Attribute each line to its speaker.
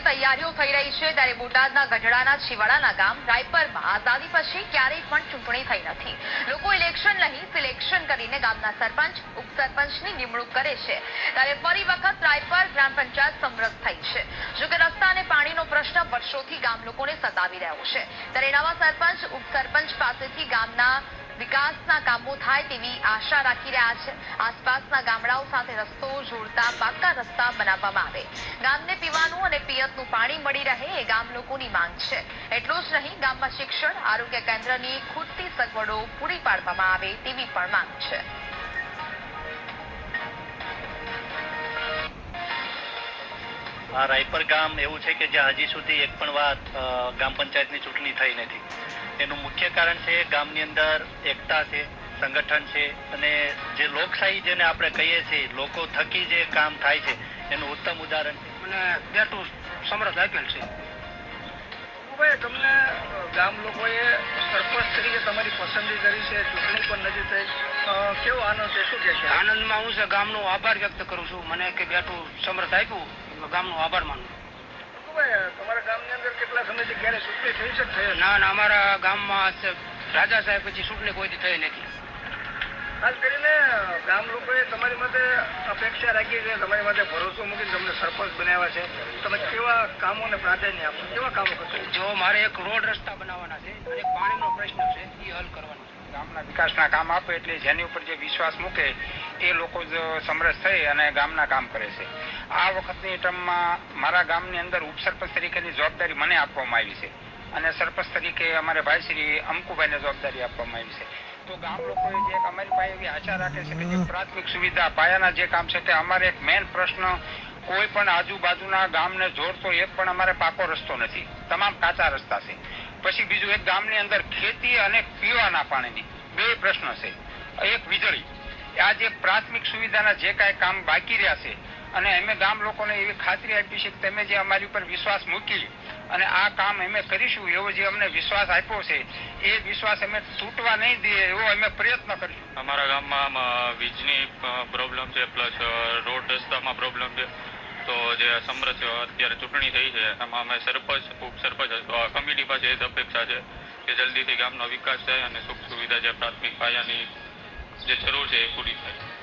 Speaker 1: તૈયારીઓ થઈ રહી છે ત્યારે બોટાદના ગઢડાના છેવાડાના ગામ રાયપરમાં આઝાદી પછી ક્યારેય પણ ચૂંટણી થઈ નથી. લોકો ઇલેક્શન નહીં સિલેક્શન કરીને ગામના સરપંચ ઉપસરપંચની નિમણૂક કરે છે ત્યારે ફરી વખત રાયપર ગ્રામ પંચાયત સમરસ થઈ છે. જોકે રસ્તા અને પાણીનો પ્રશ્ન વર્ષોથી ગામ લોકોને સતાવી રહ્યો છે ત્યારે નવા સરપંચ ઉપસરપંચ પાસેથી ગામના વિકાસના કામો થાય તેવી આશા રાખી રહ્યા છે. આસપાસના ગામડાઓ સાથે રસ્તો જોડતા પાકા રસ્તા બનાવવામાં આવે, ગામને પીવાનું અને પિયતનું પાણી મળી રહે એ ગામ લોકોની માંગ છે. એટલું જ નહીં, ગામમાં શિક્ષણ આરોગ્ય કેન્દ્રની ખૂટતી સગવડો પૂરી પાડવામાં આવે તેવી પણ માંગ છે.
Speaker 2: આ રાયપર ગામ એવું છે કે જ્યાં હજી સુધી એક પણ વાર ગામ પંચાયતની ચૂંટણી થઈ નથી. એનું મુખ્ય કારણ છે ગામની અંદર એકતા છે, સંગઠન છે અને જે લોકશાહી જેને આપણે કહીએ છીએ લોકો થકી જે કામ થાય છે એનું ઉત્તમ ઉદાહરણ છે.
Speaker 3: મને બેઠું સમરસ આપેલ છે.
Speaker 4: તમને ગામ લોકોએ સરપંચ તરીકે તમારી પસંદગી કરી છે, ચૂંટણી પણ નજીક થઈ, કેવો આનંદ છે, શું કહેશો?
Speaker 3: આનંદમાં હું છે ગામનો આભાર વ્યક્ત કરું છું. મને કે બેઠું સમરસ આપ્યું, ગામનો આભાર માનું.
Speaker 4: તમારા ગામની અંદર કેટલા સમયથી ક્યારે ચૂંટણી થઈ છે?
Speaker 3: ના, અમારા ગામમાં રાજા સાહેબ પછી ચૂંટણી કોઈથી થઈ નથી.
Speaker 4: ખાસ કરીને ગામ લોકોએ તમારી માટે અપેક્ષા રાખી છે, તમારી માટે ભરોસો મૂકીને તમને સરપંચ બનાવ્યા છે. તમે કેવા કામોને પ્રાધાન્ય આપો, કેવા કામો કરશો?
Speaker 3: જો મારે એક રોડ રસ્તા બનાવવાના છે અને એક પાણીનો પ્રશ્ન છે, એ હલ કરવાનો છે.
Speaker 5: ગામના વિકાસના કામ આપે એટલે જેની ઉપર જે વિશ્વાસ મૂકે એ લોકો જ સમરસ થઈ અને ગામના કામ કરે છે. આ વખતની ટર્મમાં મારા ગામની અંદર ઉપસરપંચ તરીકેની જવાબદારી મને આપવામાં આવી છે અને સરપંચ તરીકે અમારે ભાઈ શ્રી અમકુભાઈને જવાબદારી આપવામાં આવી છે. તો ગામ લોકોએ જે અમારી પાસે એવી આશા રાખે છે કે જે પ્રાથમિક સુવિધા પાયાના જે કામ છે તે અમારે એક મેઇન પ્રશ્ન, કોઈ પણ આજુબાજુના ગામને જોડતો એક પણ અમારે પાકો રસ્તો નથી, તમામ કાચા રસ્તા છે. પછી બીજું, એક ગામની અંદર ખેતી અને પીવાના પાણીની બે પ્રશ્ન છે. એક વીજળી. આ જે પ્રાથમિક સુવિધાના જે કાંઈ કામ બાકી રહ્યા છે અને અમે ગામ લોકોને એવી ખાતરી આપી છે કે તમે જે અમારી ઉપર વિશ્વાસ મૂકી અને આ કામ અમે કરીશું એવો જે અમને વિશ્વાસ આપ્યો છે એ વિશ્વાસ અમે તૂટવા નહીં દઈએ એવો અમે પ્રયત્ન કરીશું.
Speaker 6: અમારા ગામમાં વીજની પ્રોબ્લેમ છે, પ્લસ રોડ રસ્તામાં પ્રોબ્લેમ છે. તો જે સમરસ અત્યારે ચૂંટણી થઈ છે એમાં અમે સરપંચ ઉપસરપંચ કમિટી પાસે એ જ અપેક્ષા છે કે જલ્દીથી ગામનો વિકાસ થાય અને સુખ સુવિધા જે પ્રાથમિક પાયાની જે જરૂર છે એ પૂરી થાય.